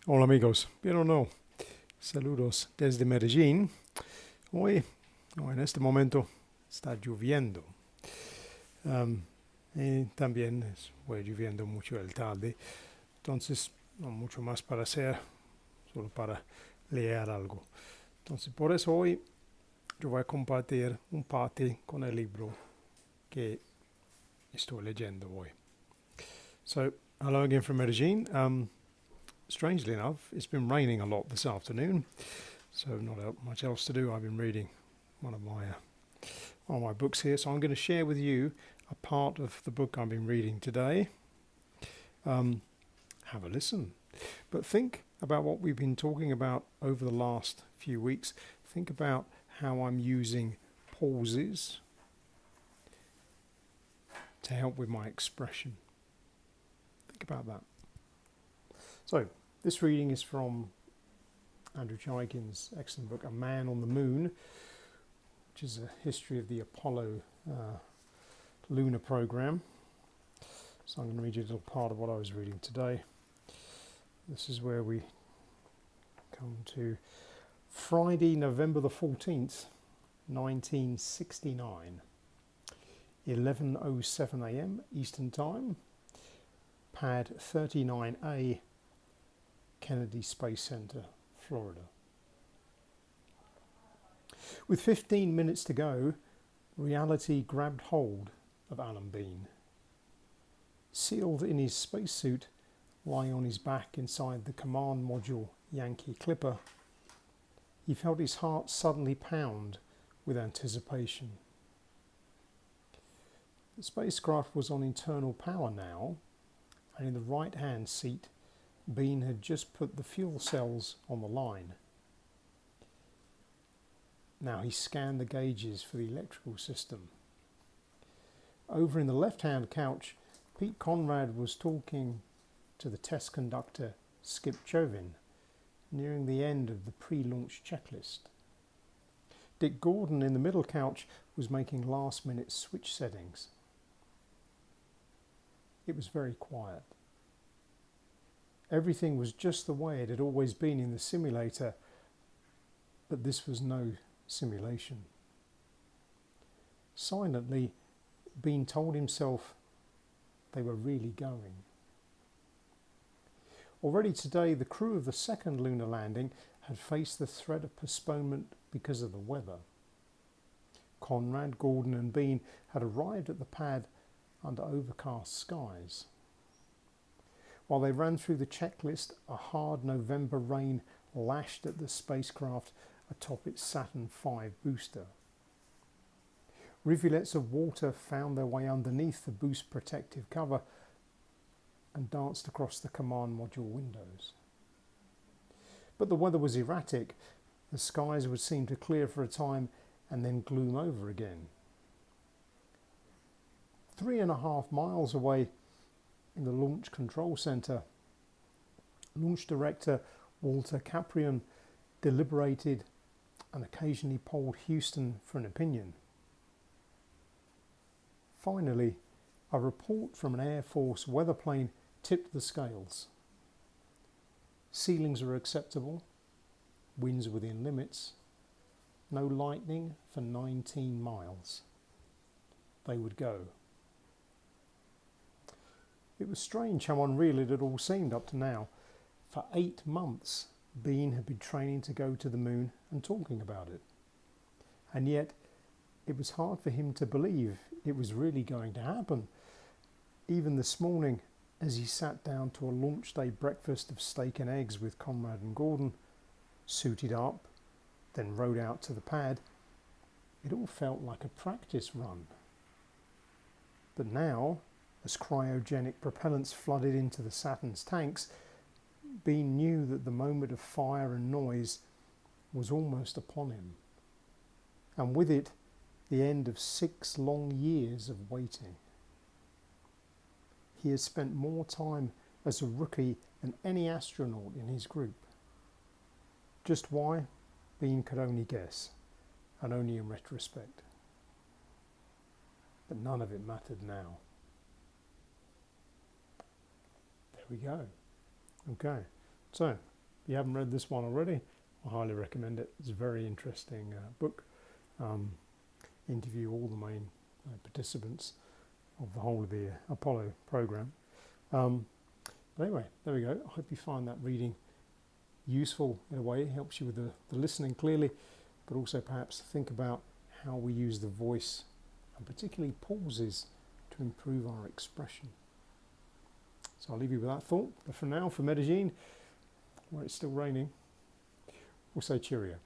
Hola amigos, bien o no, saludos desde Medellín. Hoy, en este momento, está lloviendo. Am, y también fue lloviendo mucho el tarde, entonces no mucho más para hacer, solo para leer algo. Entonces por eso hoy yo voy a compartir un parte con el libro que estoy leyendo hoy. So, hello again from Medellín. Strangely enough, it's been raining a lot this afternoon. So not much else to do. I've been reading one of my books here. So I'm going to share with you a part of the book I've been reading today. Have a listen. But think about what we've been talking about over the last few weeks. Think about how I'm using pauses to help with my expression. Think about that. So this reading is from Andrew Chaikin's excellent book, A Man on the Moon, which is a history of the Apollo Lunar Programme. So I'm going to read you a little part of what I was reading today. This is where we come to Friday, November the 14th, 1969, 11:07 a.m. Eastern Time, Pad 39A, Kennedy Space Center, Florida. With 15 minutes to go, reality grabbed hold of Alan Bean. Sealed in his spacesuit, lying on his back inside the command module Yankee Clipper, he felt his heart suddenly pound with anticipation. The spacecraft was on internal power now, and in the right-hand seat, Bean had just put the fuel cells on the line. Now he scanned the gauges for the electrical system. Over in the left-hand couch, Pete Conrad was talking to the test conductor, Skip Chauvin, nearing the end of the pre-launch checklist. Dick Gordon in the middle couch was making last-minute switch settings. It was very quiet. Everything was just the way it had always been in the simulator, but this was no simulation. Silently, Bean told himself they were really going. Already today, the crew of the second lunar landing had faced the threat of postponement because of the weather. Conrad, Gordon and Bean had arrived at the pad under overcast skies. While they ran through the checklist, a hard November rain lashed at the spacecraft atop its Saturn V booster. Rivulets of water found their way underneath the boost protective cover and danced across the command module windows. But the weather was erratic. The skies would seem to clear for a time and then gloom over again. 3.5 miles away in the Launch Control Center, Launch Director Walter Caprion deliberated and occasionally polled Houston for an opinion. Finally, a report from an Air Force weather plane tipped the scales. Ceilings are acceptable, winds within limits, no lightning for 19 miles. They would go. It was strange how unreal it had all seemed up to now. For 8 months, Bean had been training to go to the moon and talking about it. And yet, it was hard for him to believe it was really going to happen. Even this morning, as he sat down to a launch day breakfast of steak and eggs with Conrad and Gordon, suited up, then rode out to the pad, it all felt like a practice run. But now, as cryogenic propellants flooded into the Saturn's tanks, Bean knew that the moment of fire and noise was almost upon him, and with it, the end of 6 long years of waiting. He has spent more time as a rookie than any astronaut in his group. Just why? Bean could only guess, and only in retrospect. But none of it mattered now. There we go. Okay, so If you haven't read this one already, I highly recommend it. It's a very interesting book. Interview all the main participants of the whole of the Apollo program. But anyway, there we go. I hope you find that reading useful in a way. It helps you with the listening clearly, but also perhaps think about how we use the voice, and particularly pauses, to improve our expression. So I'll leave you with that thought. But for now, for Medellin, where it's still raining, we'll say cheerio.